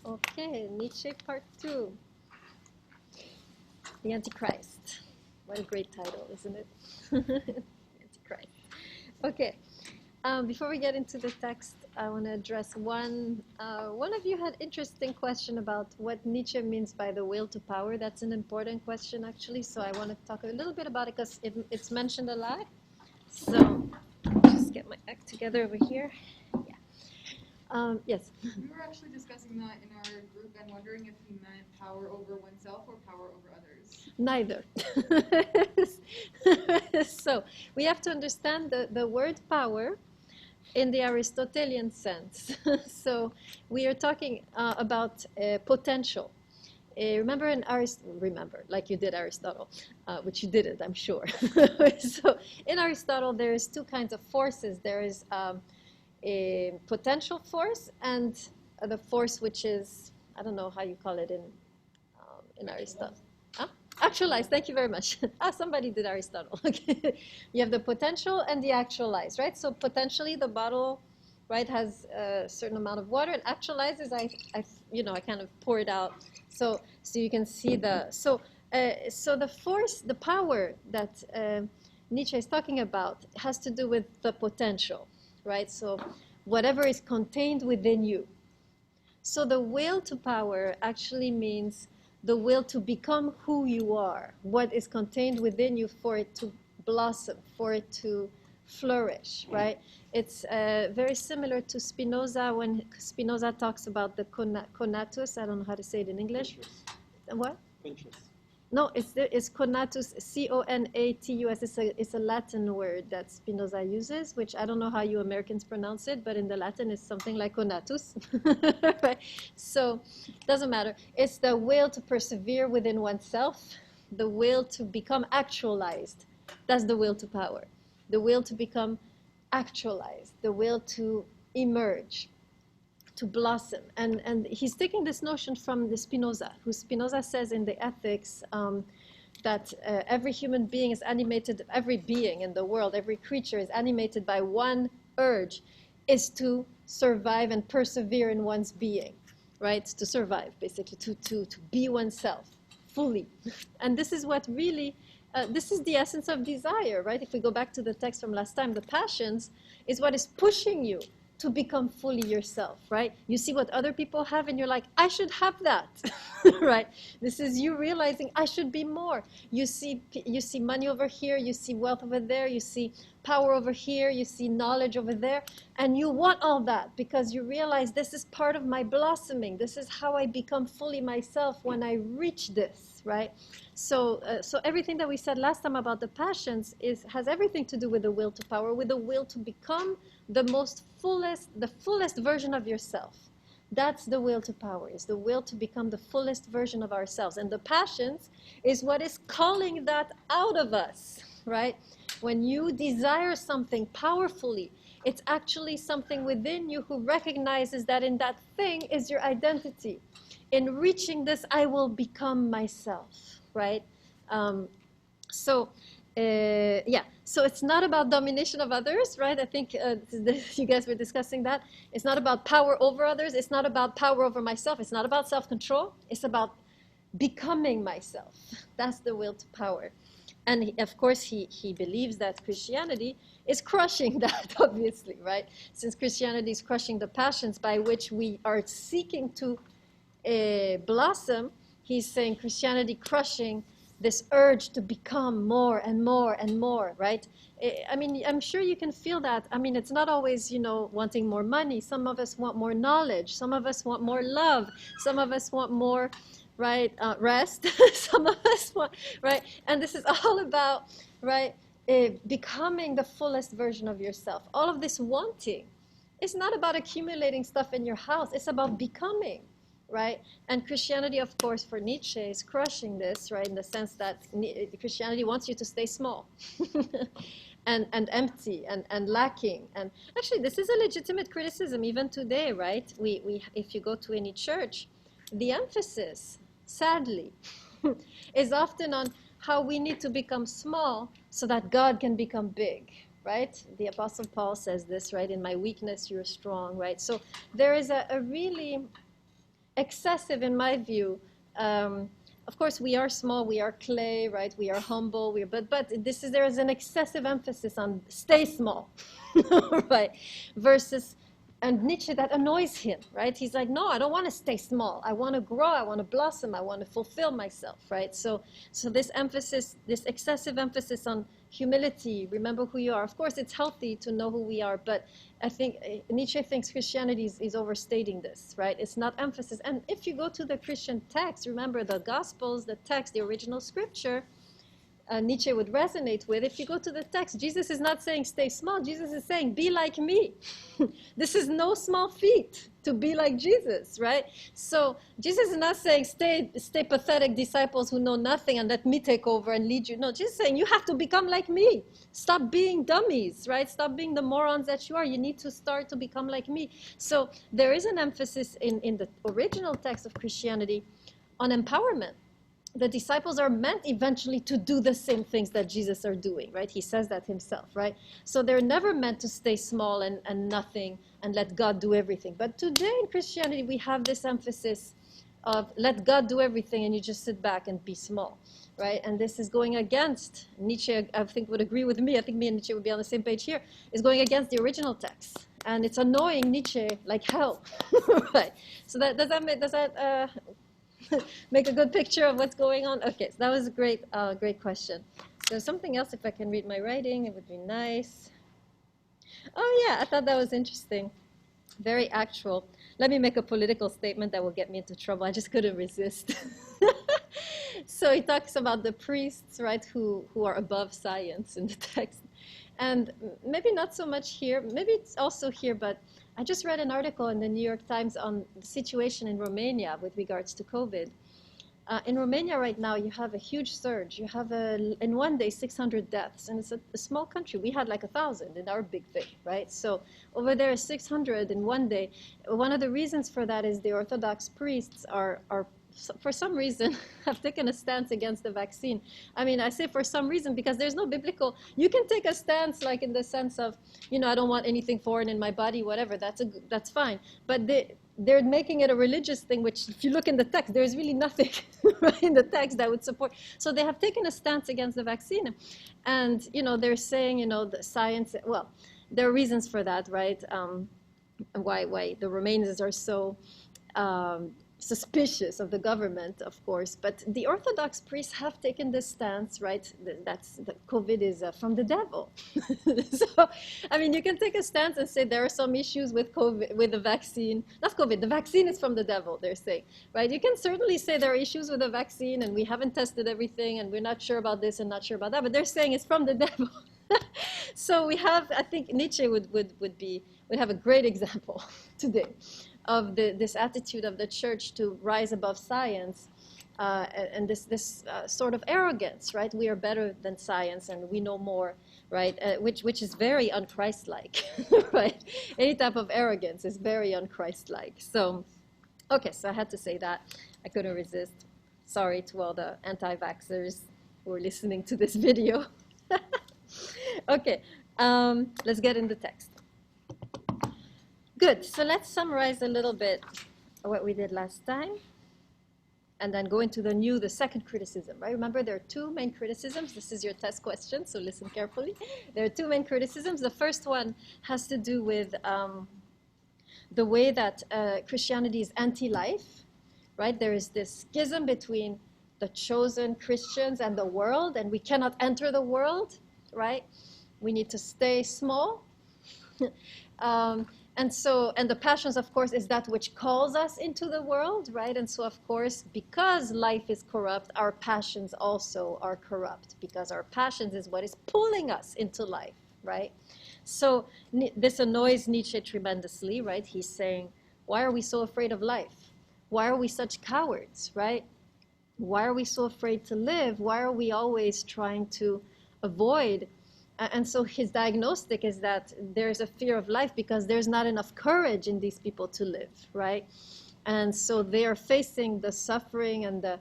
Okay, Nietzsche part 2. The Antichrist. What a great title, isn't it? Antichrist. Okay. Before we get into the text, I want to address one. One of you had interesting question about what Nietzsche means by the will to power. That's an important question, actually. So I want to talk a little bit about it because it's mentioned a lot. So just get my act together over here. Yeah. Yes. We were actually discussing that in our group and wondering if he meant power over oneself or power over others. Neither. So we have to understand the word power in the Aristotelian sense. So we are talking about potential. Remember, like you did Aristotle, which you didn't, I'm sure. So in Aristotle, there is two kinds of forces. There is a potential force and the force which is, I don't know how you call it in Aristotle. Huh? Actualized, thank you very much. Somebody did Aristotle. Okay. You have the potential and the actualized, right? So potentially the bottle, right, has a certain amount of water, and actualizes, I kind of pour it out, so you can see so the force, the power that Nietzsche is talking about has to do with the potential, right? So whatever is contained within you. So the will to power actually means the will to become who you are, what is contained within you for it to blossom, for it to flourish, right? It's very similar to Spinoza when Spinoza talks about the conatus. I don't know how to say it in English. What? Conscious. No, it's conatus, C-O-N-A-T-U-S. It's a Latin word that Spinoza uses, which I don't know how you Americans pronounce it, but in the Latin it's something like conatus. Right? So it doesn't matter. It's the will to persevere within oneself, the will to become actualized. That's the will to power. The will to become actualized, the will to emerge, to blossom. And he's taking this notion from the Spinoza, who Spinoza says in the Ethics that every human being is animated, every being in the world, every creature is animated by one urge, is to survive and persevere in one's being, right? To survive, basically, to be oneself fully. And this is what really, this is the essence of desire, right? If we go back to the text from last time, the passions is what is pushing you to become fully yourself, right? You see what other people have and you're like, I should have that, right? This is you realizing I should be more. You see money over here, you see wealth over there, you see power over here, you see knowledge over there, and you want all that because you realize this is part of my blossoming. This is how I become fully myself when I reach this, right? So everything that we said last time about the passions has everything to do with the will to power, with the will to become the fullest version of yourself. That's the will to power, is the will to become the fullest version of ourselves. And the passions is what is calling that out of us, right? When you desire something powerfully, it's actually something within you who recognizes that in that thing is your identity. In reaching this, I will become myself, right? So it's not about domination of others, right? I think you guys were discussing that. It's not about power over others. It's not about power over myself. It's not about self-control. It's about becoming myself. That's the will to power. And of course, he believes that Christianity is crushing that, obviously, right? Since Christianity is crushing the passions by which we are seeking to blossom, he's saying Christianity crushing this urge to become more and more and more, right? I mean, I'm sure you can feel that. I mean, it's not always, wanting more money. Some of us want more knowledge. Some of us want more love. Some of us want more, right, rest. Some of us want, right? And this is all about, right, becoming the fullest version of yourself. All of this wanting. It's not about accumulating stuff in your house. It's about becoming. Right? And Christianity, of course, for Nietzsche is crushing this, right? In the sense that Christianity wants you to stay small and empty and lacking. And actually, this is a legitimate criticism even today, right? If you go to any church, the emphasis, sadly, is often on how we need to become small so that God can become big. Right? The Apostle Paul says this, right? In my weakness, you're strong, right? So there is a really excessive in my view. Of course, we are small, we are clay, right? We are humble, but there is an excessive emphasis on stay small, right? Versus, and Nietzsche, that annoys him, right? He's like, no, I don't want to stay small. I want to grow, I want to blossom, I want to fulfill myself, right? So this emphasis, this excessive emphasis on humility, remember who you are. Of course, it's healthy to know who we are, but I think Nietzsche thinks Christianity is overstating this, right? It's not emphasis. And if you go to the Christian text, remember the Gospels, the text, the original scripture, Nietzsche would resonate with. If you go to the text, Jesus is not saying stay small. Jesus is saying be like me. This is no small feat to be like Jesus, right? So Jesus is not saying stay pathetic disciples who know nothing and let me take over and lead you. No, Jesus is saying you have to become like me. Stop being dummies, right? Stop being the morons that you are. You need to start to become like me. So there is an emphasis in the original text of Christianity on empowerment. The disciples are meant eventually to do the same things that Jesus are doing, right? He says that himself, right? So they're never meant to stay small and nothing and let God do everything. But today in Christianity, we have this emphasis of let God do everything and you just sit back and be small, right? And this is going against, Nietzsche, I think, would agree with me, I think me and Nietzsche would be on the same page here, is going against the original text. And it's annoying Nietzsche like hell, right? So does that make a good picture of what's going on? Okay, so that was a great question. So something else, if I can read my writing, it would be nice. Oh yeah, I thought that was interesting. Very actual. Let me make a political statement that will get me into trouble. I just couldn't resist. So he talks about the priests, right, who are above science in the text. And maybe not so much here, maybe it's also here, but I just read an article in the New York Times on the situation in Romania with regards to COVID. In Romania right now, you have a huge surge. You have, in one day, 600 deaths. And it's a small country. We had like 1,000 in our big thing, right? So over there, 600 in one day. One of the reasons for that is the Orthodox priests are for some reason, have taken a stance against the vaccine. I mean, I say for some reason because there's no biblical, you can take a stance like in the sense of, I don't want anything foreign in my body, whatever, that's fine. But they're making it a religious thing, which if you look in the text, there's really nothing right in the text that would support. So they have taken a stance against the vaccine. And, they're saying, the science, well, there are reasons for that, right? Why the Romanians are so suspicious of the government, of course, but the Orthodox priests have taken this stance, right? That COVID is from the devil. So, I mean, you can take a stance and say there are some issues with COVID, with the vaccine. Not COVID, the vaccine is from the devil, they're saying, right? You can certainly say there are issues with the vaccine and we haven't tested everything and we're not sure about this and not sure about that, but they're saying it's from the devil. So we have, I think Nietzsche would have a great example today of this attitude of the church to rise above science and this sort of arrogance, right? We are better than science and we know more, right? Which is very un-Christ-like, right? Any type of arrogance is very un-Christ-like. So, okay, so I had to say that. I couldn't resist. Sorry to all the anti-vaxxers who are listening to this video. Okay, let's get in the text. Good, so let's summarize a little bit what we did last time and then go into the second criticism, right? Remember, there are two main criticisms. This is your test question, so listen carefully. There are two main criticisms. The first one has to do with the way that Christianity is anti-life, right? There is this schism between the chosen Christians and the world, and we cannot enter the world, right? We need to stay small. And the passions, of course, is that which calls us into the world, right? And so, of course, because life is corrupt, our passions also are corrupt, because our passions is what is pulling us into life, right? So this annoys Nietzsche tremendously, right? He's saying, why are we so afraid of life? Why are we such cowards, right? Why are we so afraid to live? Why are we always trying to avoid? And so his diagnostic is that there's a fear of life because there's not enough courage in these people to live, right? And so they are facing the suffering and the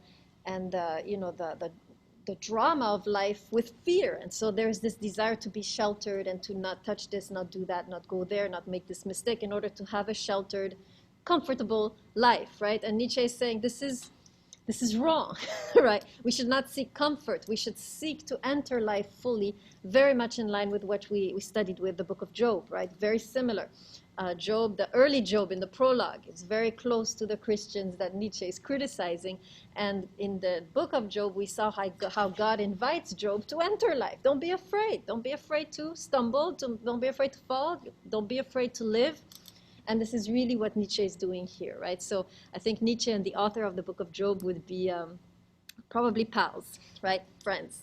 drama of life with fear. And so there's this desire to be sheltered and to not touch this, not do that, not go there, not make this mistake in order to have a sheltered, comfortable life, right? And Nietzsche is saying this is wrong, right? We should not seek comfort. We should seek to enter life fully, very much in line with what we studied with the book of Job, right? Very similar. Job, the early Job in the prologue, is very close to the Christians that Nietzsche is criticizing. And in the book of Job, we saw how God invites Job to enter life. Don't be afraid. Don't be afraid to stumble. Don't be afraid to fall. Don't be afraid to live. And this is really what Nietzsche is doing here, right? So I think Nietzsche and the author of the book of Job would be probably pals, right? Friends.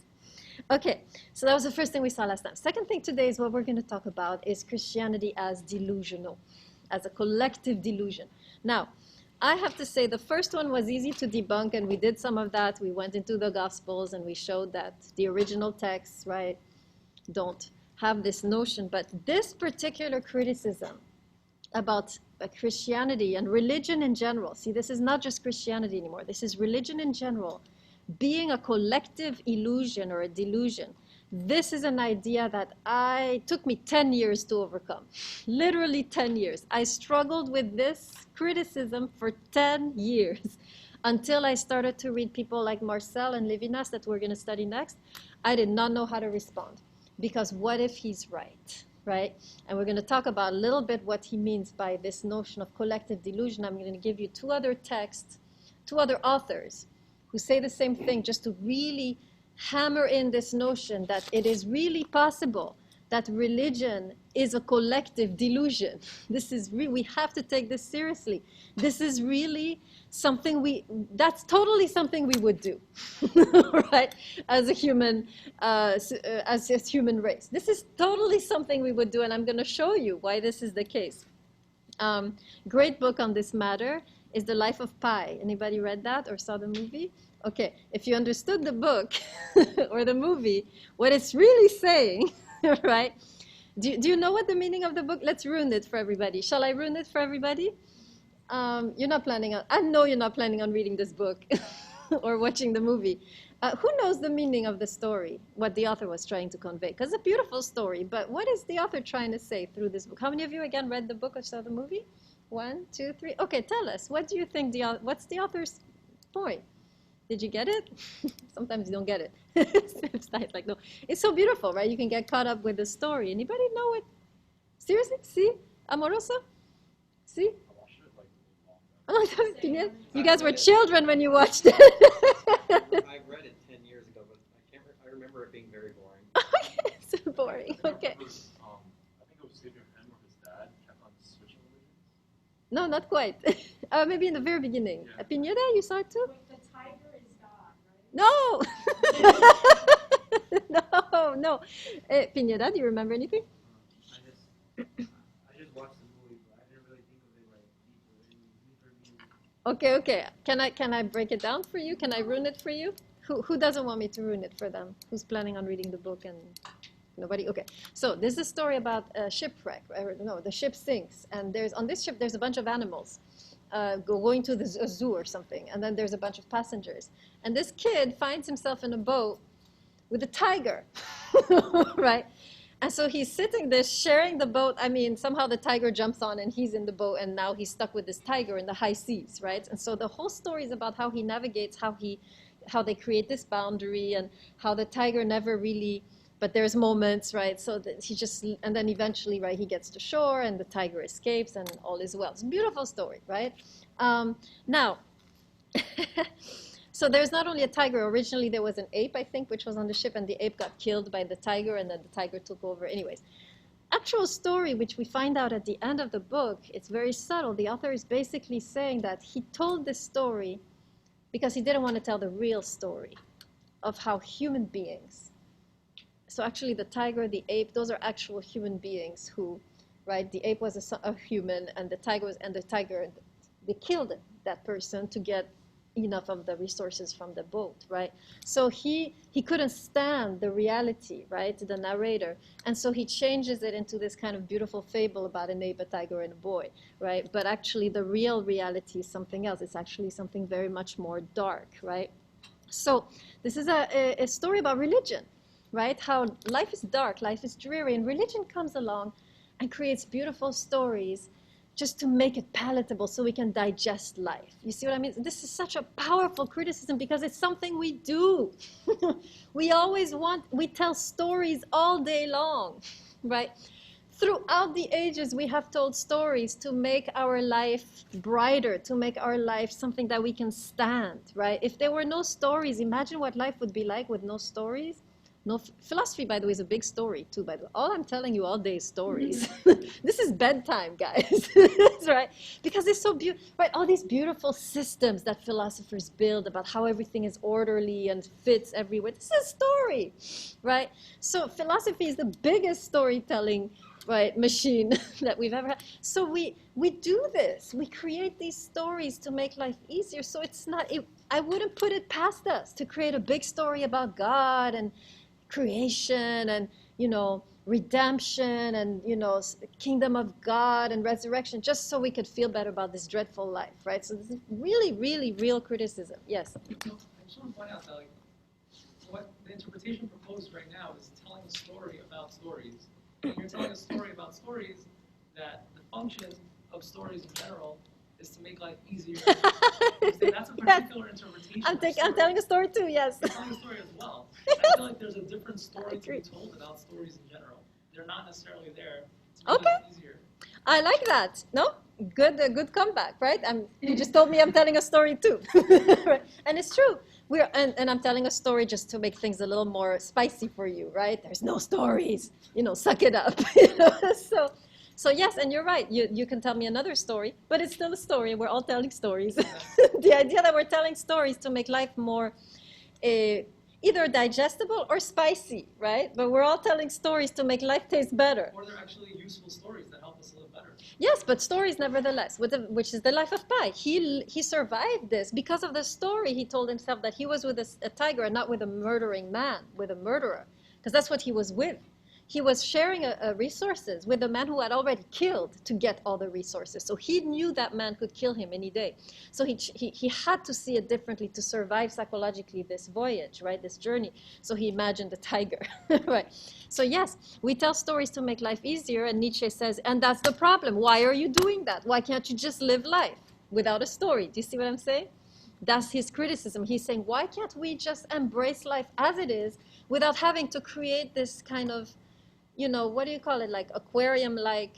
Okay, so that was the first thing we saw last time. Second thing today is what we're going to talk about is Christianity as delusional, as a collective delusion. Now, I have to say the first one was easy to debunk, and we did some of that. We went into the Gospels and we showed that the original texts, right, don't have this notion. But this particular criticism about Christianity and religion in general. See, this is not just Christianity anymore. This is religion in general being a collective illusion or a delusion. This is an idea that took me 10 years to overcome. Literally 10 years. I struggled with this criticism for 10 years until I started to read people like Marcel and Levinas that we're going to study next. I did not know how to respond because what if he's right? Right? And we're going to talk about a little bit what he means by this notion of collective delusion. I'm going to give you two other texts, two other authors who say the same thing just to really hammer in this notion that it is really possible that religion is a collective delusion. This is we have to take this seriously. This is really something that's totally something we would do, right? As a human, as a human race. This is totally something we would do, and I'm going to show you why this is the case. Great book on this matter is The Life of Pi. Anybody read that or saw the movie? Okay, if you understood the book or the movie, what it's really saying, right? Do you know what the meaning of the book? Let's ruin it for everybody. Shall I ruin it for everybody? You're not planning on, I know you're not planning on reading this book or watching the movie. Who knows the meaning of the story, what the author was trying to convey? Because it's a beautiful story, but what is the author trying to say through this book? How many of you, again, read the book or saw the movie? 1, 2, 3. Okay, tell us. What do you think, what's the author's point? Did you get it? Sometimes you don't get it. It's like, no. It's so beautiful, right? You can get caught up with the story. Anybody know it? Seriously? See? Amoroso? See? Oh, you guys were children when you watched it. I read it 10 years ago, but I remember it being very boring. Okay, it's so boring. Okay. I think it was sleeping with him or his dad kept on switching religions. No, not quite. Maybe in the very beginning. Yeah. Pineda, you saw it too? The tiger is God, right? No! No. Pineda, do you remember anything? I just watched the movie, but I didn't really think of it like deeper Okay. Can I break it down for you? Can I ruin it for you? Who doesn't want me to ruin it for them? Who's planning on reading the book and nobody? Okay. So this is a story about a shipwreck. No, the ship sinks, and on this ship there's a bunch of animals going to the zoo or something, and then there's a bunch of passengers, and this kid finds himself in a boat with a tiger, right? And so he's sitting there sharing the boat. I mean, somehow the tiger jumps on and he's in the boat, and now he's stuck with this tiger in the high seas, right? And so the whole story is about how he navigates, how they create this boundary, and how the tiger never really, but there's moments, right? So that and then eventually, right, he gets to shore and the tiger escapes and all is well. It's a beautiful story, right? Now, so there's not only a tiger. Originally there was an ape, I think, which was on the ship, and the ape got killed by the tiger, and then the tiger took over. Anyways, actual story, which we find out at the end of the book, it's very subtle. The author is basically saying that he told this story because he didn't want to tell the real story of how human beings. So actually the tiger, the ape, those are actual human beings who, right, the ape was a human, and the tiger they killed that person to get enough of the resources from the boat, right? So he couldn't stand the reality, right, the narrator, and so he changes it into this kind of beautiful fable about an ape, a tiger, and a boy, right? But actually the real reality is something else. It's actually something very much more dark, right? So this is a story about religion, right? How life is dark, life is dreary, and religion comes along and creates beautiful stories just to make it palatable so we can digest life. You see what I mean? This is such a powerful criticism because it's something we do. We tell stories all day long, right? Throughout the ages, we have told stories to make our life brighter, to make our life something that we can stand, right? If there were no stories, imagine what life would be like with no stories. No, philosophy, by the way, is a big story, too, by the way. All I'm telling you all day is stories. This is bedtime, guys, right? Because it's so beautiful, right? All these beautiful systems that philosophers build about how everything is orderly and fits everywhere. This is a story, right? So philosophy is the biggest storytelling, right, machine that we've ever had. So we do this. We create these stories to make life easier. So it's not, I wouldn't put it past us to create a big story about God and creation and, redemption and, kingdom of God and resurrection, just so we could feel better about this dreadful life, right? So this is really, really real criticism. Yes? I just want to point out that, what the interpretation proposed right now is telling a story about stories. And you're telling a story about stories that the function of stories in general is to make life easier. That's a particular interpretation. I'm telling a story too, yes. You're telling a story as well. I feel like there's a different story to be told about stories in general. They're not necessarily there to make life easier. I like that. No? Good comeback, right? You just told me I'm telling a story too. Right? And it's true. And I'm telling a story just to make things a little more spicy for you, right? There's no stories. Suck it up. So yes, and you're right. You can tell me another story, but it's still a story. We're all telling stories. The idea that we're telling stories to make life more either digestible or spicy, right? But we're all telling stories to make life taste better. Or they're actually useful stories that help us live better. Yes, but stories nevertheless, which is the life of Pi. He survived this because of the story. He told himself that he was with a tiger and not with a murdering man, with a murderer, because that's what he was with. He was sharing resources with a man who had already killed to get all the resources. So he knew that man could kill him any day. So he had to see it differently to survive psychologically this voyage, right, this journey. So he imagined a tiger, right? So yes, we tell stories to make life easier, and Nietzsche says, and that's the problem. Why are you doing that? Why can't you just live life without a story? Do you see what I'm saying? That's his criticism. He's saying, why can't we just embrace life as it is without having to create this kind of, what do you call it, like aquarium-like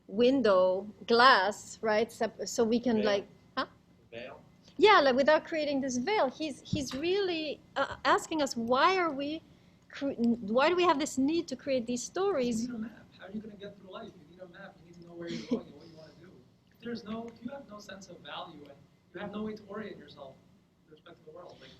window, glass, right? So we can Veil. huh? Veil? Yeah, like without creating this veil. He's really asking us, why do we have this need to create these stories? You need a map. How are you going to get through life? You need a map. You need to know where you're going and what you want to do. If you have no sense of value and you have no way to orient yourself with respect to the world, like,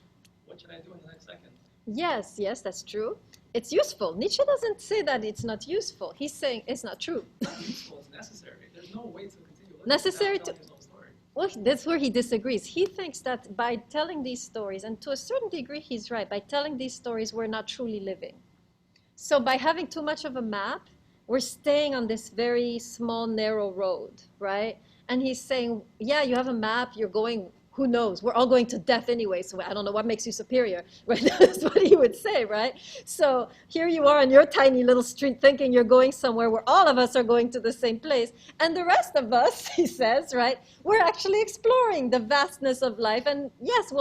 what should I do in the next second? Yes, that's true. It's useful. Nietzsche doesn't say that it's not useful. He's saying it's not true. It's not useful, it's necessary. There's no way to continue living Necessary without to- telling his own story. Well, that's where he disagrees. He thinks that by telling these stories, and to a certain degree he's right, by telling these stories we're not truly living. So by having too much of a map, we're staying on this very small, narrow road, right? And he's saying, yeah, you have a map, you're going, who knows? We're all going to death anyway, so I don't know what makes you superior, right? That's what he would say, right? So here you are on your tiny little street thinking you're going somewhere where all of us are going to the same place. And the rest of us, he says, right, we're actually exploring the vastness of life. And yes,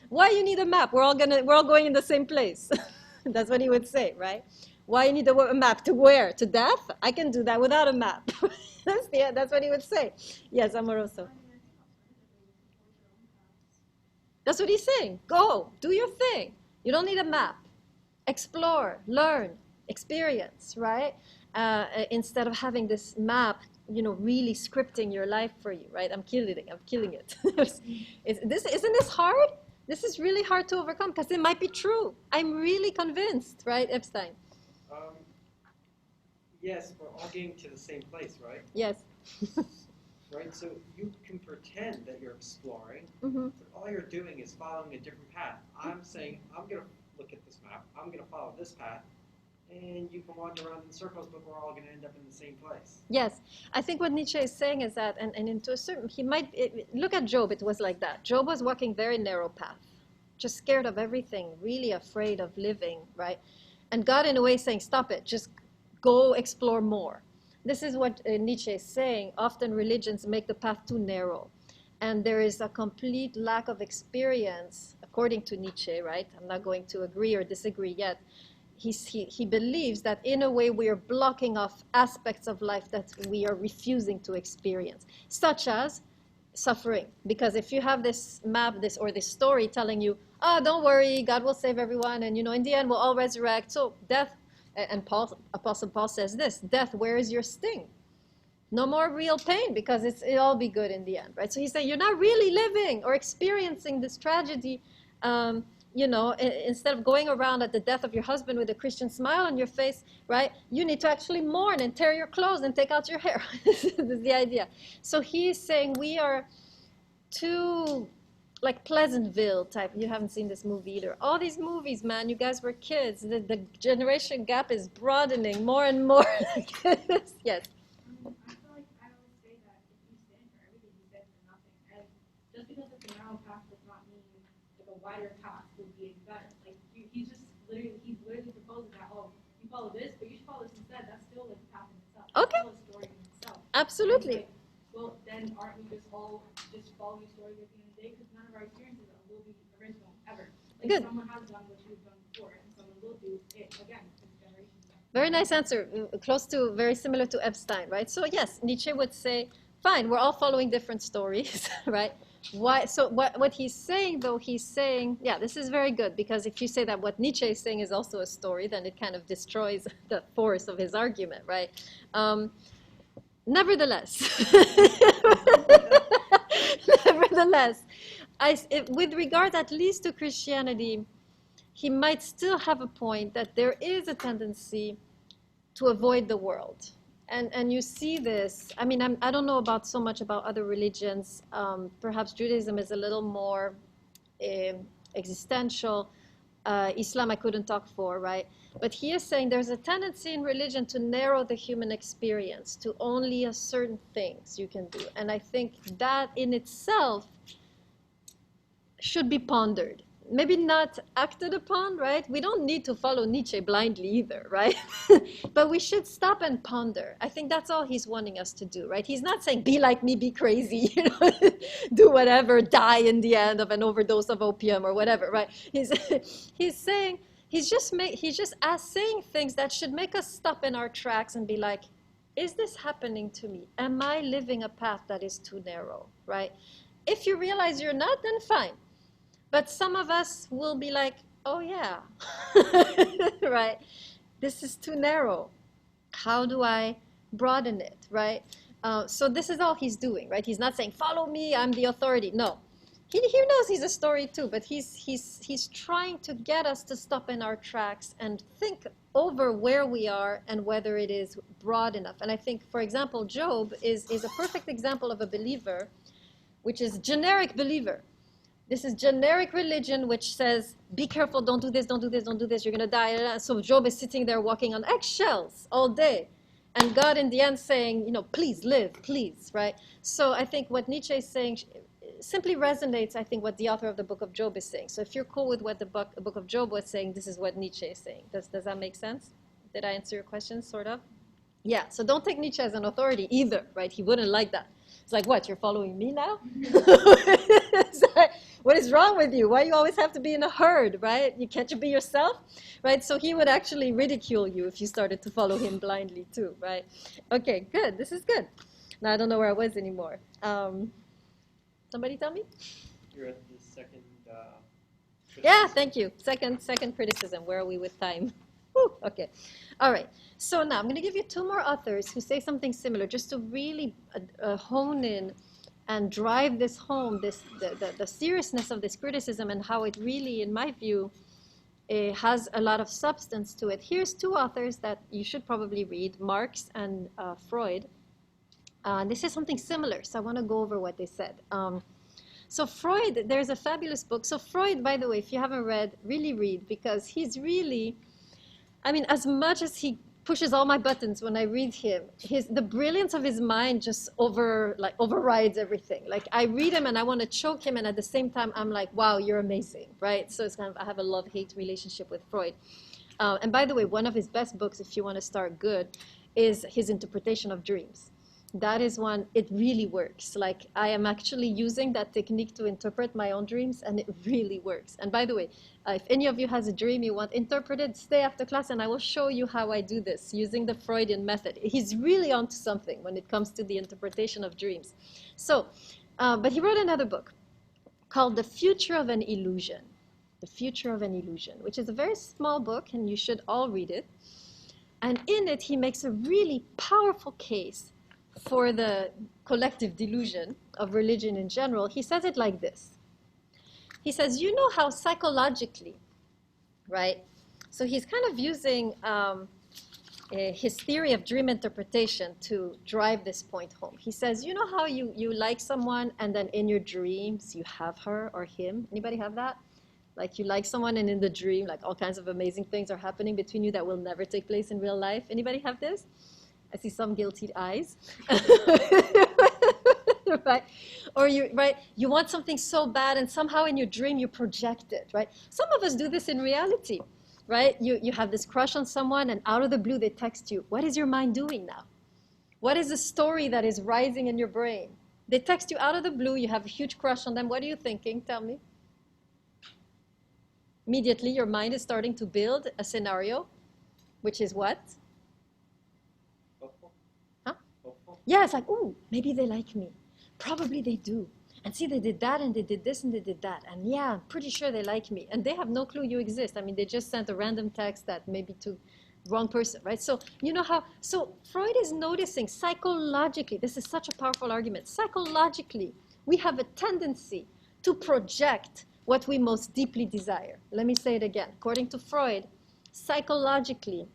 why you need a map? We're all going in the same place. That's what he would say, right? Why you need a map? To where? To death? I can do that without a map. That's what he would say. Yes, Amoroso. That's what he's saying. Go, do your thing. You don't need a map. Explore, learn, experience, right? Instead of having this map, really scripting your life for you, right? I'm killing it. Isn't this hard? This is really hard to overcome because it might be true. I'm really convinced, right, Epstein? Yes, we're all getting to the same place, right? Yes. Right, so you can pretend that you're exploring, Mm-hmm. but all you're doing is following a different path. I'm saying, I'm going to look at this map, I'm going to follow this path, and you can wander around in circles, but we're all going to end up in the same place. Yes, I think what Nietzsche is saying is that, and into a certain, look at Job, it was like that. Job was walking very narrow path, just scared of everything, really afraid of living, right? And God in a way saying, stop it, just go explore more. this is what Nietzsche is saying. Often religions make the path too narrow. And there is a complete lack of experience, according to Nietzsche, right? I'm not going to agree or disagree yet. He believes that in a way we are blocking off aspects of life that we are refusing to experience, such as suffering. Because if you have this map, this story telling you, oh, don't worry, God will save everyone, and in the end we'll all resurrect. So death, and Apostle Paul says this, death, where is your sting? No more real pain, because it'll all be good in the end, right? So he's saying you're not really living or experiencing this tragedy. Instead of going around at the death of your husband with a Christian smile on your face, right? You need to actually mourn and tear your clothes and take out your hair. This is the idea. So he's saying we are too, like Pleasantville type. You haven't seen this movie either. All these movies, man, you guys were kids. The generation gap is broadening more and more. Yes. I feel like I always say that if you stand for everything, you stand for nothing. And just because it's a narrow path does not mean like a wider path would be better. Like he's literally proposing that, oh, you follow this, but you should follow this instead. That's still like a path in itself. Okay. It's still a story in itself. Absolutely. Like, well, then aren't we just all just following stories at the end of the day? Because none of our experiences will be original ever. Like Good. someone has done what you've done before, and someone will do it again. Very nice answer, very similar to Epstein, right? So yes, Nietzsche would say, fine, we're all following different stories, right? Why? So what he's saying, though, yeah, this is very good, because if you say that what Nietzsche is saying is also a story, then it kind of destroys the force of his argument, right? Nevertheless, with regard at least to Christianity, he might still have a point that there is a tendency to avoid the world. And you see this, I mean, I don't know so much about other religions. Perhaps Judaism is a little more existential. Islam I couldn't talk for, right? But he is saying there's a tendency in religion to narrow the human experience to only a certain things you can do. And I think that in itself should be pondered. Maybe not acted upon, right? We don't need to follow Nietzsche blindly either, right? But we should stop and ponder. I think that's all he's wanting us to do, right? He's not saying, be like me, be crazy, do whatever, die in the end of an overdose of opium or whatever, right? He's saying, he's just saying things that should make us stop in our tracks and be like, is this happening to me? Am I living a path that is too narrow, right? If you realize you're not, then fine. But some of us will be like, oh yeah, right? This is too narrow. How do I broaden it, right? So this is all he's doing, right? He's not saying, follow me, I'm the authority. No, he knows he's a story too, but he's trying to get us to stop in our tracks and think over where we are and whether it is broad enough. And I think, for example, Job is a perfect example of a believer, which is generic believer. This is generic religion, which says, be careful, don't do this, don't do this, don't do this, you're going to die. So Job is sitting there walking on eggshells all day. And God in the end saying, please live, please, right? So I think what Nietzsche is saying simply resonates, I think, what the author of the Book of Job is saying. So if you're cool with what the Book of Job was saying, this is what Nietzsche is saying. Does that make sense? Did I answer your question, sort of? Yeah, so don't take Nietzsche as an authority either, right? He wouldn't like that. It's like, what, you're following me now? Like, what is wrong with you? Why you always have to be in a herd, right? Can't you be yourself, right? So he would actually ridicule you if you started to follow him blindly too, right? Okay, good. This is good. Now I don't know where I was anymore. Somebody tell me? You're at the second. Yeah, thank you. Second criticism. Where are we with time? Whew, okay. All right. So now I'm going to give you two more authors who say something similar, just to really hone in and drive this home, the seriousness of this criticism and how it really, in my view, has a lot of substance to it. Here's two authors that you should probably read, Marx and Freud. This is something similar, so I want to go over what they said. So Freud, there's a fabulous book. So Freud, by the way, if you haven't read, really read, because he's really, I mean, as much as he pushes all my buttons when I read him, the brilliance of his mind just overrides everything. Like, I read him and I want to choke him, and at the same time I'm like, wow, you're amazing, right? So it's kind of, I have a love-hate relationship with Freud. And by the way, one of his best books, if you want to start good, is his interpretation of dreams. That is one, it really works. Like, I am actually using that technique to interpret my own dreams, and it really works. And by the way, if any of you has a dream you want interpreted, stay after class and I will show you how I do this using the Freudian method. He's really onto something when it comes to the interpretation of dreams. So, but he wrote another book called The Future of an Illusion. The Future of an Illusion, which is a very small book, and you should all read it. And in it, he makes a really powerful case for the collective delusion of religion in general. He says it like this. He says, you know how psychologically, right? So he's kind of using his theory of dream interpretation to drive this point home. He says, you know how you like someone and then in your dreams you have her or him? Anybody have that? Like, you like someone and in the dream, like, all kinds of amazing things are happening between you that will never take place in real life. Anybody have this? I see some guilty eyes. Right? Or you want something so bad and somehow in your dream you project it, right? Some of us do this in reality, right? You have this crush on someone and out of the blue they text you. What is your mind doing now? What is the story that is rising in your brain? They text you out of the blue, you have a huge crush on them. What are you thinking? Tell me. Immediately your mind is starting to build a scenario, which is what? Huh? Yeah, it's like, ooh, maybe they like me. Probably they do. And see, they did that and they did this and they did that. And yeah, I'm pretty sure they like me. And they have no clue you exist. I mean, they just sent a random text that maybe to wrong person, right? So you know how, so Freud is noticing psychologically, this is such a powerful argument, psychologically, we have a tendency to project what we most deeply desire. Let me say it again. According to Freud, psychologically,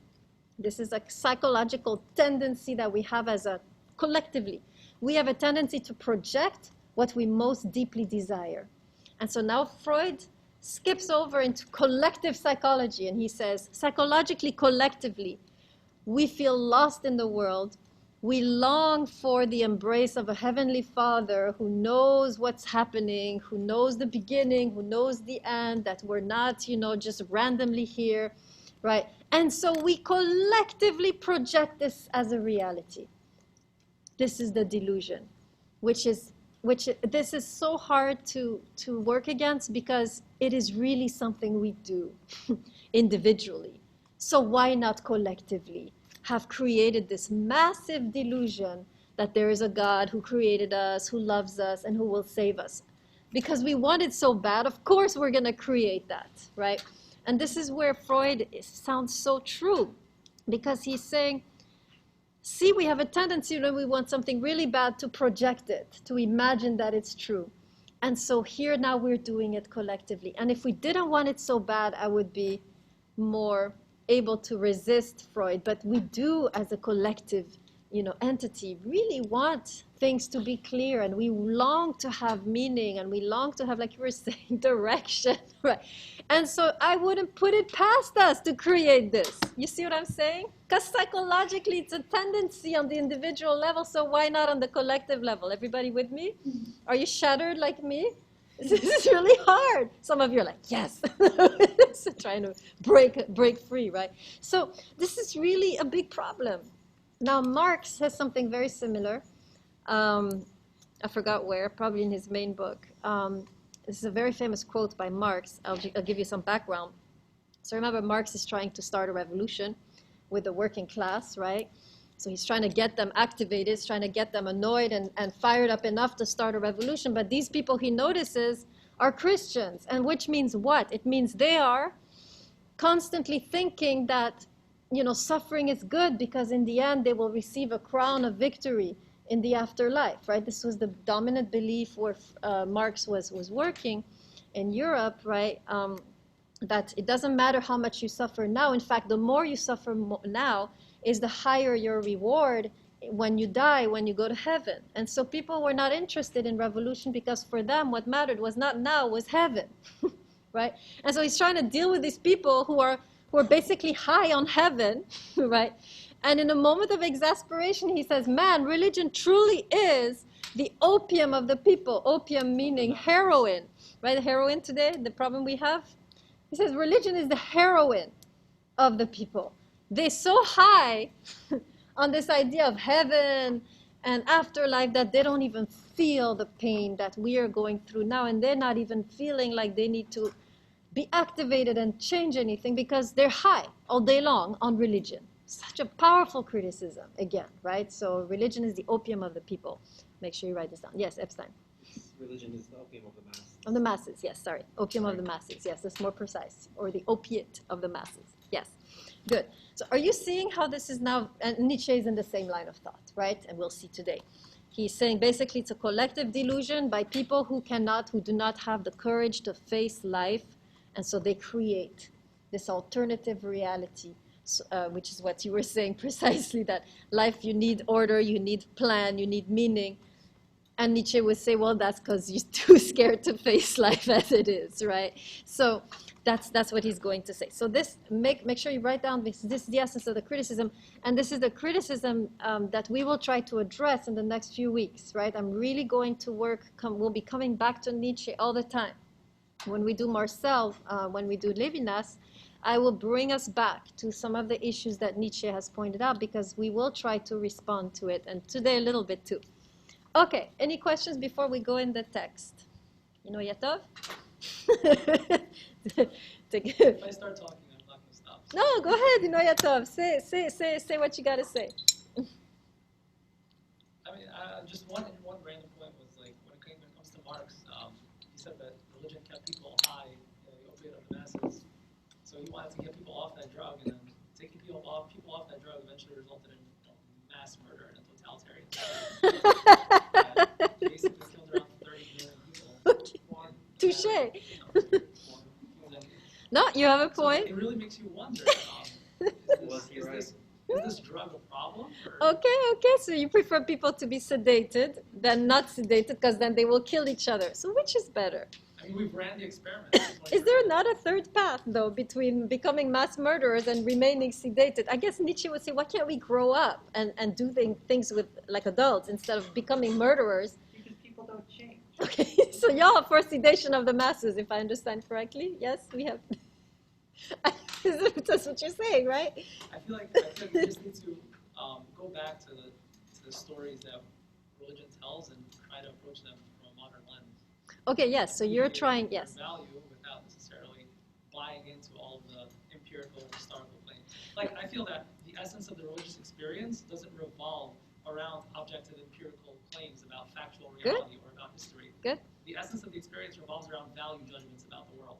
this is a psychological tendency that we have as a collectively. We have a tendency to project what we most deeply desire. And so now Freud skips over into collective psychology, and he says, psychologically, collectively, we feel lost in the world. We long for the embrace of a heavenly Father who knows what's happening, who knows the beginning, who knows the end, that we're not, just randomly here, right? And so we collectively project this as a reality. This is the delusion, which this is so hard to work against because it is really something we do individually. So why not collectively have created this massive delusion that there is a God who created us, who loves us, and who will save us? Because we want it so bad, of course we're going to create that, right? And this is where Freud sounds so true, because he's saying, see, we have a tendency when we want something really bad to project it, to imagine that it's true. And so here now we're doing it collectively. And if we didn't want it so bad, I would be more able to resist Freud. But we do, as a collective, entity, really want things to be clear, and we long to have meaning, and we long to have, like you were saying, direction, right? And so I wouldn't put it past us to create this. You see what I'm saying? Because psychologically, it's a tendency on the individual level, so why not on the collective level? Everybody with me? Are you shattered like me? This is really hard. Some of you are like, yes. So trying to break free, right? So this is really a big problem. Now, Marx has something very similar. I forgot where, probably in his main book. This is a very famous quote by Marx. I'll give you some background. So remember, Marx is trying to start a revolution with the working class, right? So he's trying to get them activated, he's trying to get them annoyed and fired up enough to start a revolution. But these people he notices are Christians. And which means what? It means they are constantly thinking that suffering is good because in the end they will receive a crown of victory in the afterlife, right? This was the dominant belief where Marx was working in Europe, right? That it doesn't matter how much you suffer now. In fact, the more you suffer now is the higher your reward when you die, when you go to heaven. And so people were not interested in revolution because for them what mattered was not now, was heaven, right? And so he's trying to deal with these people who are basically high on heaven, right? And in a moment of exasperation, he says, man, religion truly is the opium of the people. Opium meaning heroin, right? The heroin today, the problem we have. He says, religion is the heroin of the people. They're so high on this idea of heaven and afterlife, that they don't even feel the pain that we are going through now, and they're not even feeling like they need to be activated and change anything because they're high all day long on religion. Such a powerful criticism, again, right? So religion is the opium of the people. Make sure you write this down. Yes, Epstein. Religion is the opium of the masses. Of the masses, yes, sorry. Opium of the masses, yes, that's more precise. Or the opiate of the masses, yes. Good. So are you seeing how this is now, and Nietzsche is in the same line of thought, right? And we'll see today. He's saying basically it's a collective delusion by people who do not have the courage to face life, and so they create this alternative reality, which is what you were saying precisely, that life, you need order, you need plan, you need meaning. And Nietzsche would say, well, that's because you're too scared to face life as it is, right? So that's what he's going to say. So this, make sure you write down this is the essence of the criticism, and this is the criticism that we will try to address in the next few weeks, right? I'm really going to we'll be coming back to Nietzsche all the time. When we do Marcel, when we do Levinas, I will bring us back to some of the issues that Nietzsche has pointed out, because we will try to respond to it, and today a little bit too. Okay, any questions before we go in the text? You know, Yatov? If I start talking, I'm not going to stop. No, go ahead, you know, Yatov. Say what you got to say. I mean, just one random point was like when it comes to Marx, he said that religion kept people high, the opiate of the masses. So he wanted to get people off that drug, and then taking people off that drug eventually resulted in mass murder and a totalitarian state. Basically killed around 30 million people. Touché. No, you have a point. So it really makes you wonder, is this drug a problem? Okay, so you prefer people to be sedated than not sedated, because then they will kill each other. So which is better? I mean, we've ran the experiment. Is there not a third path, though, between becoming mass murderers and remaining sedated? I guess Nietzsche would say, why can't we grow up and do things with like adults instead of becoming murderers? Because people don't change. Okay, so y'all are for sedation of the masses, if I understand correctly. Yes, we have. That's what you're saying, right? I feel like we just need to go back to the stories that religion tells and try to approach them from a modern lens. Okay, yes, so you're trying, yes. Value without necessarily buying into all of the empirical historical claims. Like, I feel that the essence of the religious experience doesn't revolve around objective empirical claims about factual reality or about history. Good. The essence of the experience revolves around value judgments about the world.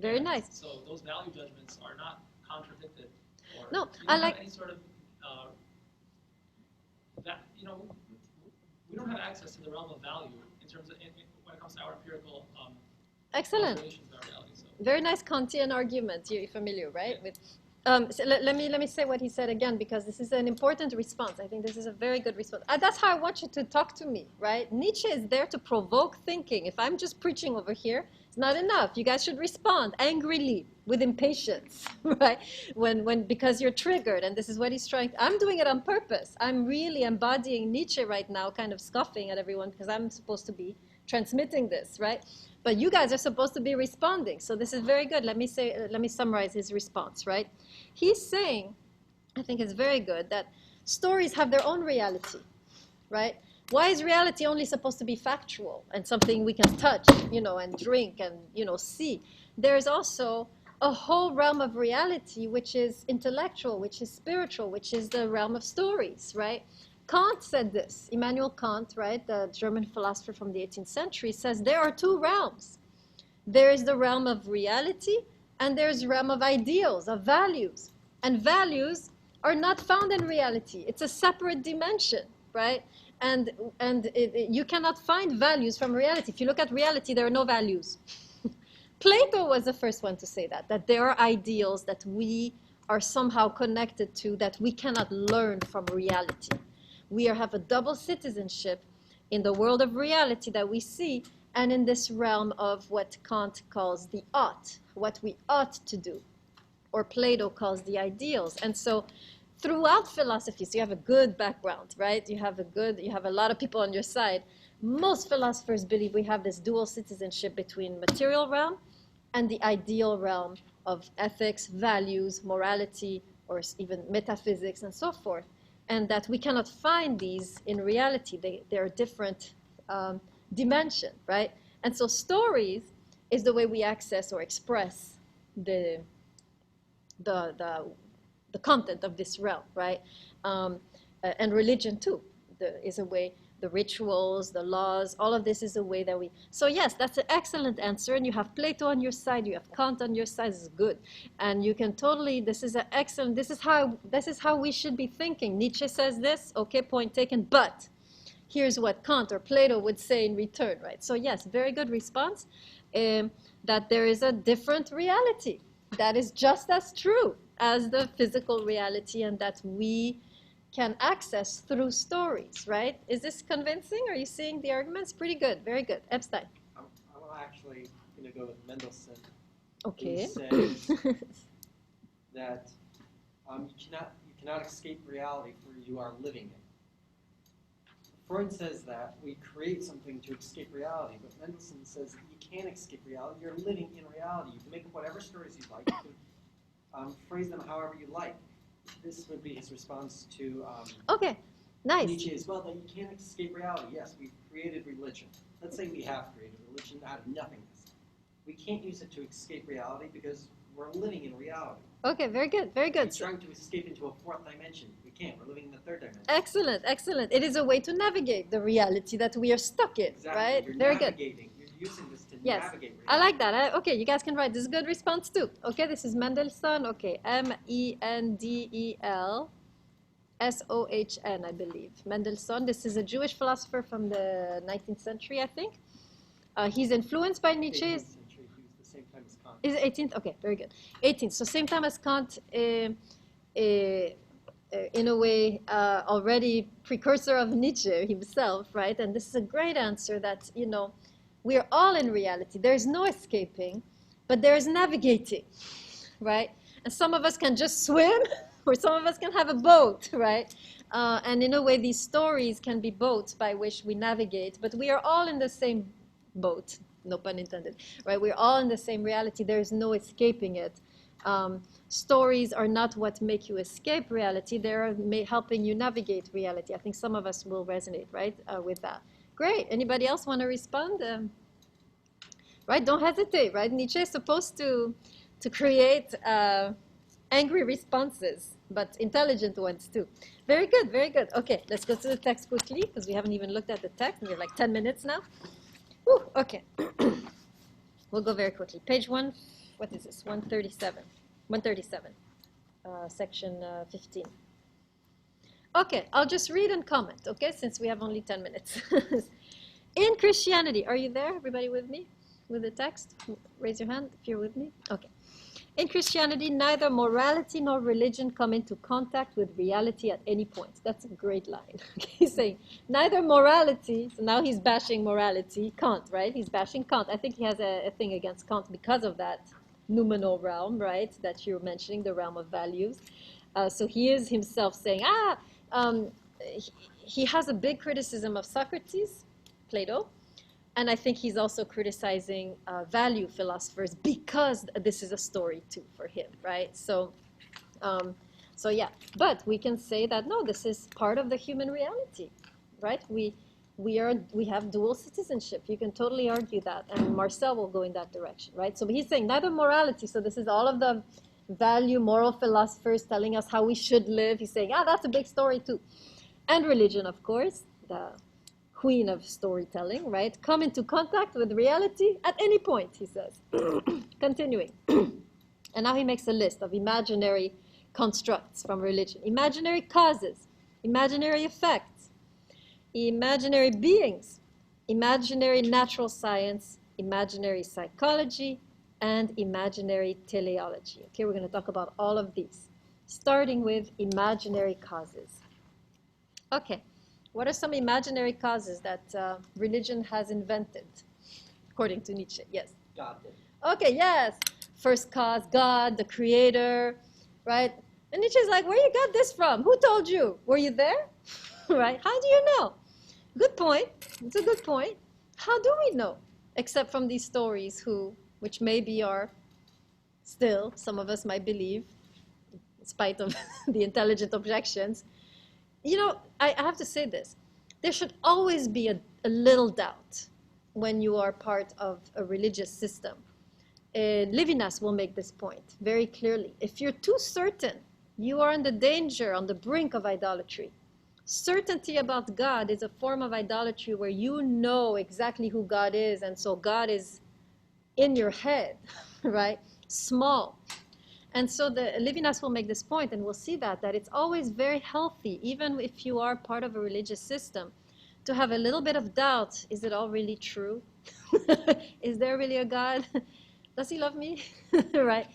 Very nice. So those value judgments are not contradicted. Or No, I like any sort of that. You know, we don't have access to the realm of value in terms of when it comes to our empirical excellent. observations about reality. So. Very nice Kantian argument. You're familiar, right? Yeah. With. So let me say what he said again, because this is an important response. I think this is a very good response. That's how I want you to talk to me, right? Nietzsche is there to provoke thinking. If I'm just preaching over here, it's not enough. You guys should respond angrily, with impatience, right? Because you're triggered, and this is what he's trying. I'm doing it on purpose. I'm really embodying Nietzsche right now, kind of scoffing at everyone, because I'm supposed to be transmitting this, right? But you guys are supposed to be responding. So this is very good. Let me summarize his response, right? He's saying, I think it's very good, that stories have their own reality, right? Why is reality only supposed to be factual and something we can touch, and drink and, see? There's also a whole realm of reality which is intellectual, which is spiritual, which is the realm of stories, right? Kant said this. Immanuel Kant, right, the German philosopher from the 18th century, says there are two realms. There is the realm of reality, and there's the realm of ideals, of values. And values are not found in reality. It's a separate dimension, right? And you cannot find values from reality. If you look at reality, there are no values. Plato was the first one to say that there are ideals that we are somehow connected to that we cannot learn from reality. We have a double citizenship in the world of reality that we see, and in this realm of what Kant calls the ought, what we ought to do, or Plato calls the ideals. And so throughout philosophy, so you have a good background, right? You have a lot of people on your side. Most philosophers believe we have this dual citizenship between material realm and the ideal realm of ethics, values, morality, or even metaphysics and so forth. and that we cannot find these in reality. They're a different dimension, right? And so stories is the way we access or express the content of this realm, right? And religion too is a way. The rituals, the laws, all of this is a way that we. So yes, that's an excellent answer. And you have Plato on your side, you have Kant on your side. This is good, and you can totally. This is an excellent. This is how we should be thinking. Nietzsche says this. Okay, point taken. But here's what Kant or Plato would say in return, right? So yes, very good response. That there is a different reality that is just as true as the physical reality, and that we can access through stories, right? Is this convincing? Are you seeing the arguments? Pretty good, very good. Epstein. I'm actually going to go with Mendelssohn. Okay. Who says that you cannot escape reality, for you are living it. Freud says that we create something to escape reality, but Mendelssohn says that you can't escape reality. You're living in reality. You can make up whatever stories you like. You can phrase them however you like. This would be his response to Okay, nice. Nietzsche as well, that you can't escape reality. Yes, we've created religion. Let's say we have created religion out of nothingness. We can't use it to escape reality because we're living in reality. Okay, very good, very good. We're trying to escape into a fourth dimension. We can't. We're living in the third dimension. Excellent, excellent. It is a way to navigate the reality that we are stuck in, Exactly. right? You're Very good. navigating. You're using this to Yes, navigate reality. I like that. Okay, you guys can write. This is a good response too. Okay, this is Mendelssohn. Okay, Mendelsohn, I believe. Mendelssohn. This is a Jewish philosopher from the 19th century, I think. He's influenced by Nietzsche. 18th century, he was the same time as Kant. Is it 18th? Okay, very good. 18th. So same time as Kant. In a way, already precursor of Nietzsche himself, right? And this is a great answer that, we are all in reality. There's no escaping, but there is navigating, right? And some of us can just swim, or some of us can have a boat, right? And in a way, these stories can be boats by which we navigate, but we are all in the same boat, no pun intended, right? We're all in the same reality. There's no escaping it. Stories are not what make you escape reality. They're helping you navigate reality. I think some of us will resonate, right, with that. Great. Anybody else want to respond? Right? Don't hesitate, right? Nietzsche is supposed to create angry responses, but intelligent ones too. Very good, very good. Okay, let's go to the text quickly because we haven't even looked at the text. We have like 10 minutes now. Whew, okay. We'll go very quickly. Page 1, what is this? 137. 137, section 15. Okay, I'll just read and comment, okay, since we have only 10 minutes. In Christianity, are you there? Everybody with me? With the text? Raise your hand if you're with me. Okay. In Christianity, neither morality nor religion come into contact with reality at any point. That's a great line. He's saying neither morality, so now he's bashing morality, Kant, right? He's bashing Kant. I think he has a thing against Kant because of that noumenal realm, right, that you're mentioning, the realm of values. So he is himself saying, he has a big criticism of Socrates, Plato, and I think he's also criticizing value philosophers because this is a story too for him, right? So yeah, but we can say that no, this is part of the human reality, right? We have dual citizenship. You can totally argue that, and Marcel will go in that direction, right? So he's saying neither morality. So this is all of the moral philosophers telling us how we should live. He's saying, that's a big story too. And religion, of course, the queen of storytelling, right? Come into contact with reality at any point, he says. Continuing. And now he makes a list of imaginary constructs from religion. Imaginary causes, imaginary effects, imaginary beings, imaginary natural science, imaginary psychology, and imaginary teleology. Okay, we're going to talk about all of these, starting with imaginary causes. Okay, what are some imaginary causes that religion has invented, according to Nietzsche? Yes? God did. Okay, yes. First cause, God, the creator, right? And Nietzsche's like, where you got this from? Who told you? Were you there? Right? How do you know? Good point. It's a good point. How do we know? Except from these stories which maybe are still, some of us might believe, in spite of the intelligent objections, you know, I have to say this. There should always be a little doubt when you are part of a religious system. Levinas will make this point very clearly. If you're too certain, you are in the danger, on the brink of idolatry. Certainty about God is a form of idolatry where you know exactly who God is, and so God is in your head, right? Small. And so Levinas will make this point, and we'll see that it's always very healthy, even if you are part of a religious system, to have a little bit of doubt. Is it all really true? Is there really a God? Does he love me? Right?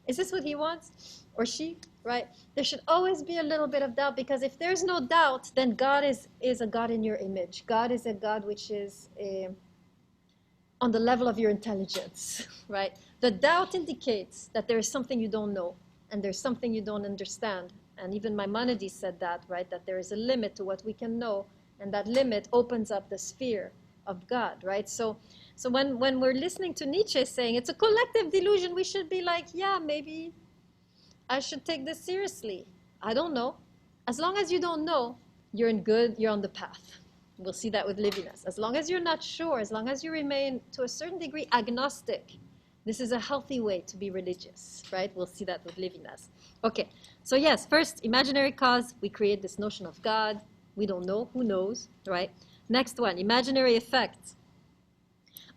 Is this what he wants? Or she? Right? There should always be a little bit of doubt, because if there's no doubt, then God is a God in your image. God is a God which is on the level of your intelligence, right? The doubt indicates that there is something you don't know, and there's something you don't understand. And even Maimonides said that, right? That there is a limit to what we can know, and that limit opens up the sphere of God, right? So when we're listening to Nietzsche saying it's a collective delusion, we should be like, yeah, maybe I should take this seriously. I don't know. As long as you don't know, you're on the path. We'll see that with Levinas. As long as you're not sure, as long as you remain to a certain degree agnostic, this is a healthy way to be religious, right? We'll see that with Levinas. Okay, so yes, first, imaginary cause, we create this notion of God. We don't know, who knows, right? Next one, imaginary effect.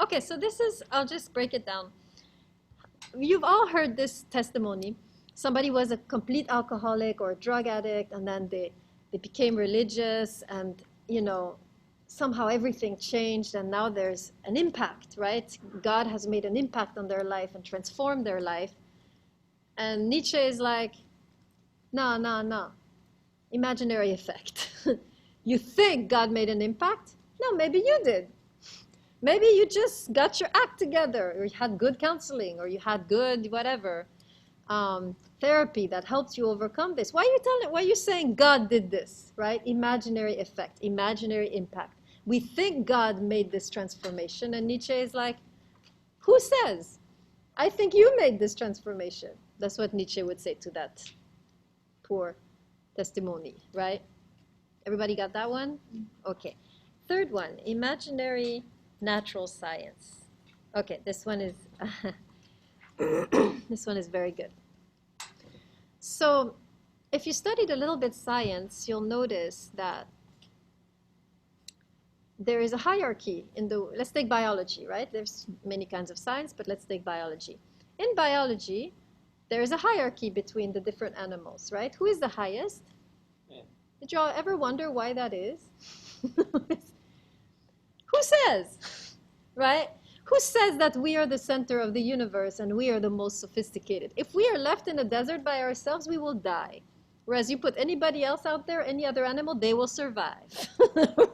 Okay, so this is, I'll just break it down. You've all heard this testimony. Somebody was a complete alcoholic or a drug addict, and then they became religious, and, you know, somehow everything changed, and now there's an impact, right? God has made an impact on their life and transformed their life. And Nietzsche is like, no, imaginary effect. You think God made an impact? No, maybe you did. Maybe you just got your act together, or you had good counseling, or you had good whatever therapy that helped you overcome this. Why are you saying God did this, right? Imaginary effect, imaginary impact. We think God made this transformation, and Nietzsche is like, who says? I think you made this transformation. That's what Nietzsche would say to that poor testimony, right? Everybody got that one? Okay. Third one, imaginary natural science. Okay, this one is this one is very good. So if you studied a little bit science, you'll notice that there is a hierarchy let's take biology, right? There's many kinds of science, but let's take biology. In biology, there is a hierarchy between the different animals, right? Who is the highest? Yeah. Did you all ever wonder why that is? Who says, right? Who says that we are the center of the universe and we are the most sophisticated? If we are left in a desert by ourselves, we will die. Whereas you put anybody else out there, any other animal, they will survive,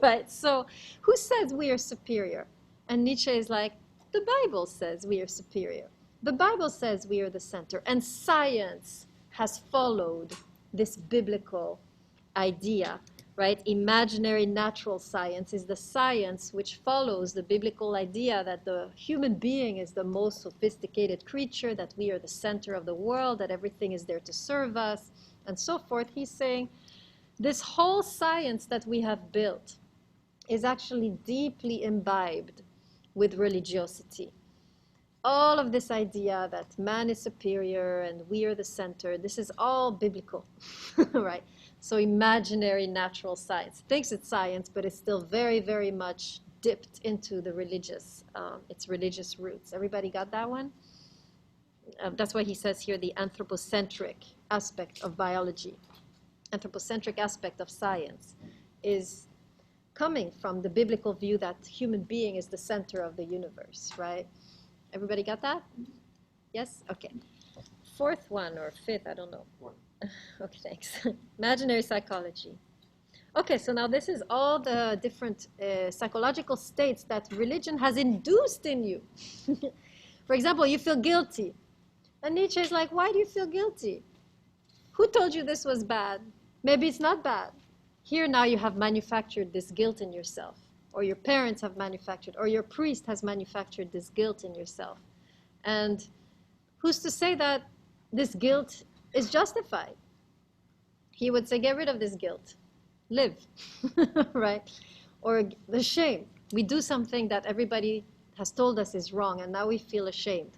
right? So who says we are superior? And Nietzsche is like, the Bible says we are superior. The Bible says we are the center. And science has followed this biblical idea, right? Imaginary natural science is the science which follows the biblical idea that the human being is the most sophisticated creature, that we are the center of the world, that everything is there to serve us, and so forth. He's saying this whole science that we have built is actually deeply imbibed with religiosity. All of this idea that man is superior and we are the center, this is all biblical, right? So imaginary natural science thinks it's science, but it's still very, very much dipped into the religious, its religious roots. Everybody got that one? That's why he says here the anthropocentric aspect of biology, anthropocentric aspect of science is coming from the biblical view that human being is the center of the universe, right? Everybody got that? Yes? Okay. Fourth one or fifth, I don't know. Fourth. Okay, thanks. Imaginary psychology. Okay, so now this is all the different psychological states that religion has induced in you. For example, you feel guilty. And Nietzsche is like, why do you feel guilty? Who told you this was bad? Maybe it's not bad. Here now you have manufactured this guilt in yourself, or your parents have manufactured, or your priest has manufactured this guilt in yourself. And who's to say that this guilt is justified? He would say, get rid of this guilt. live, right? Or the shame. We do something that everybody has told us is wrong, and now we feel ashamed.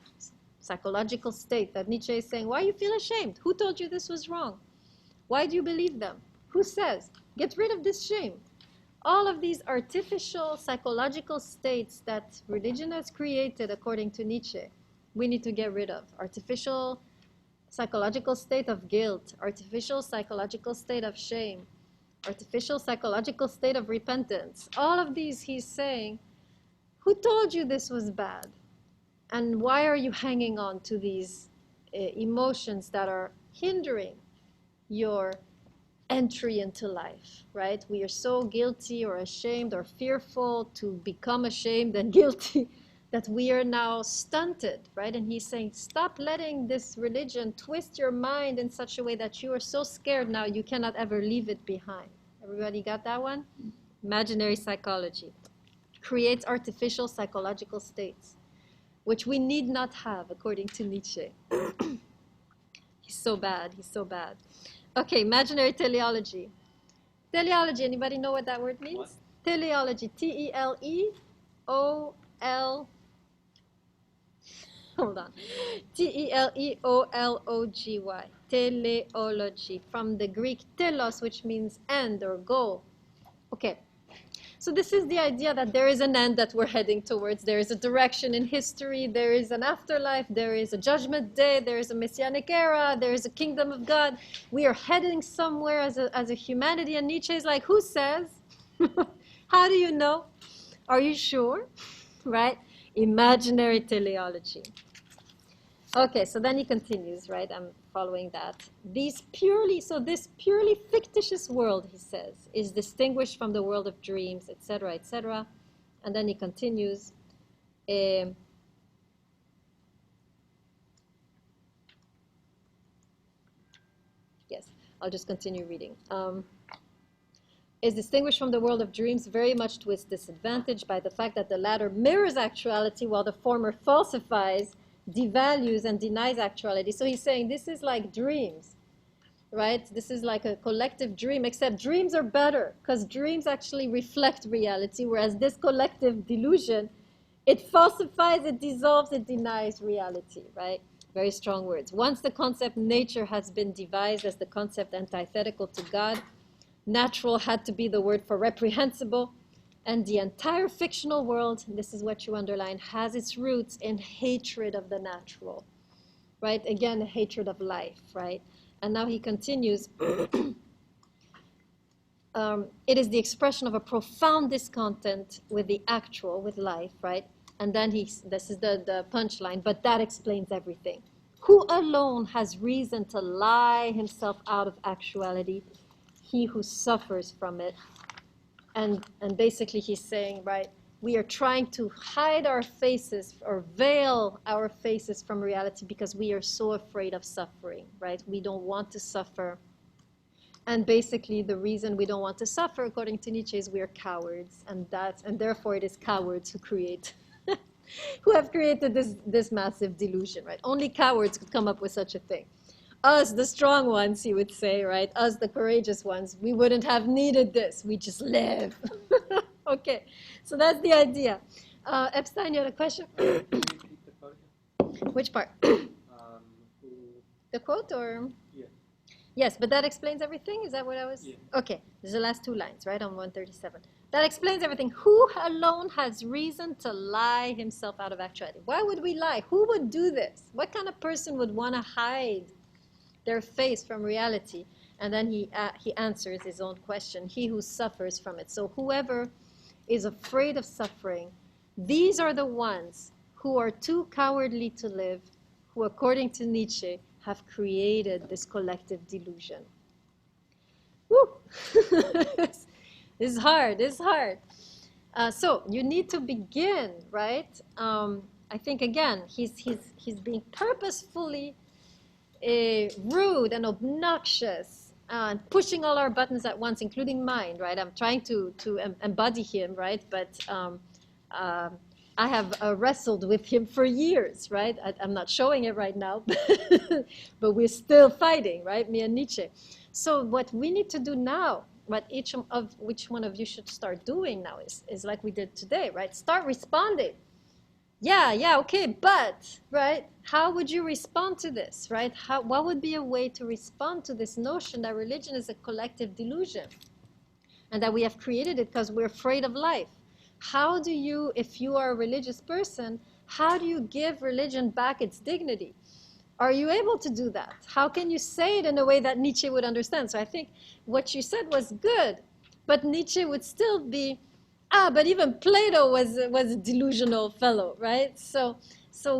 Psychological state that Nietzsche is saying, why you feel ashamed? Who told you this was wrong? Why do you believe them? Who says? Get rid of this shame. All of these artificial psychological states that religion has created, according to Nietzsche, we need to get rid of. Artificial psychological state of guilt, artificial psychological state of shame, artificial psychological state of repentance. All of these, he's saying, who told you this was bad? And why are you hanging on to these emotions that are hindering your entry into life, right? We are so guilty or ashamed or fearful to become ashamed and guilty that we are now stunted, right? And he's saying, stop letting this religion twist your mind in such a way that you are so scared now you cannot ever leave it behind. Everybody got that one? Imaginary psychology creates artificial psychological states, which we need not have, according to Nietzsche. He's so bad, he's so bad. Okay, imaginary teleology. Teleology, anybody know what that word means? What? Teleology, T-E-L-E-O-L, hold on, T-E-L-E-O-L-O-G-Y, teleology, from the Greek telos, which means end or goal. Okay. So this is the idea that there is an end that we're heading towards. There is a direction in history. There is an afterlife. There is a judgment day. There is a messianic era. There is a kingdom of God. We are heading somewhere as a humanity. And Nietzsche is like, who says? How do you know? Are you sure? Right? Imaginary teleology. Okay, so then he continues, right? I'm following that. This purely fictitious world, he says, is distinguished from the world of dreams, etc., etc. And then he continues. Yes, I'll just continue reading. Is distinguished from the world of dreams very much to its disadvantage by the fact that the latter mirrors actuality while the former falsifies, devalues, and denies actuality. So he's saying this is like dreams, right? This is like a collective dream, except dreams are better because dreams actually reflect reality, whereas this collective delusion, it falsifies, it dissolves, it denies reality, right? Very strong words. Once the concept nature has been devised as the concept antithetical to God, natural had to be the word for reprehensible, and the entire fictional world, this is what you underline, has its roots in hatred of the natural, right? Again, a hatred of life, right? And now he continues, it is the expression of a profound discontent with the actual, with life, right? And then this is the punchline, but that explains everything. Who alone has reason to lie himself out of actuality? He who suffers from it. And basically he's saying, right, we are trying to hide our faces or veil our faces from reality because we are so afraid of suffering, right? We don't want to suffer. And basically the reason we don't want to suffer, according to Nietzsche, is we are cowards. And therefore it is cowards who create, who have created this massive delusion, right? Only cowards could come up with such a thing. Us, the strong ones, he would say, right? Us, the courageous ones, we wouldn't have needed this. We just live. Okay, so that's the idea. Epstein, you had a question? Can you repeat the quote? Which part? Who, The quote or? yeah. Yes, but that explains everything? Is that what I was? Yeah. Okay, there's the last two lines, right, on 137. That explains everything. Who alone has reason to lie himself out of actuality? Why would we lie? Who would do this? What kind of person would want to hide their face from reality? And then he answers his own question, he who suffers from it. So whoever is afraid of suffering, these are the ones who are too cowardly to live, who, according to Nietzsche, have created this collective delusion. Woo! This is hard, it's hard. So you need to begin, right? I think, again, he's being purposefully rude and obnoxious and pushing all our buttons at once, including mine, right? I'm trying to embody him, right? But I have wrestled with him for years, right? I'm not showing it right now, but we're still fighting, right? Me and Nietzsche. So what we need to do now what which one of you should start doing now is like we did today, right? Start responding. Yeah, okay, but, right, how would you respond to this, right? What would be a way to respond to this notion that religion is a collective delusion and that we have created it because we're afraid of life? How do you, if you are a religious person, how do you give religion back its dignity? Are you able to do that? How can you say it in a way that Nietzsche would understand? So I think what you said was good, but Nietzsche would still be, but even Plato was a delusional fellow, right? So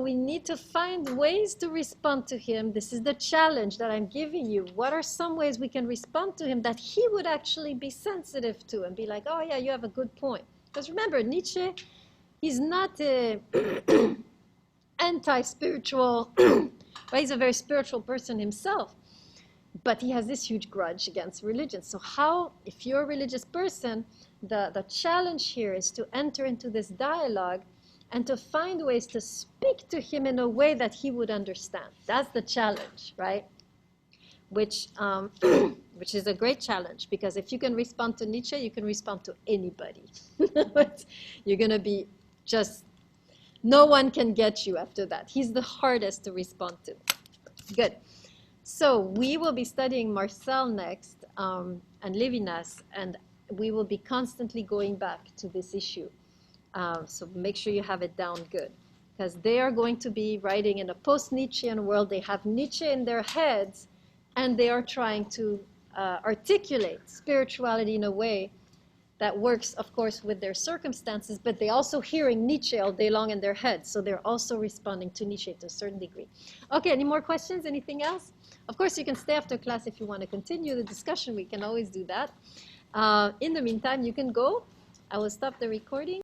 we need to find ways to respond to him. This is the challenge that I'm giving you. What are some ways we can respond to him that he would actually be sensitive to and be like, oh yeah, you have a good point. Because remember, Nietzsche, he's not anti-spiritual, well, he's a very spiritual person himself, but he has this huge grudge against religion. So how, if you're a religious person, the challenge here is to enter into this dialogue and to find ways to speak to him in a way that he would understand. That's the challenge, right? Which is a great challenge, because if you can respond to Nietzsche, you can respond to anybody. You're going to be just, no one can get you after that. He's the hardest to respond to. Good. So we will be studying Marcel next, and Levinas, and we will be constantly going back to this issue. So make sure you have it down good, because they are going to be writing in a post-Nietzschean world. They have Nietzsche in their heads, and they are trying to articulate spirituality in a way that works, of course, with their circumstances, but they're also hearing Nietzsche all day long in their heads, so they're also responding to Nietzsche to a certain degree. Okay, any more questions? Anything else? Of course, you can stay after class if you want to continue the discussion. We can always do that. In the meantime, you can go. I will stop the recording.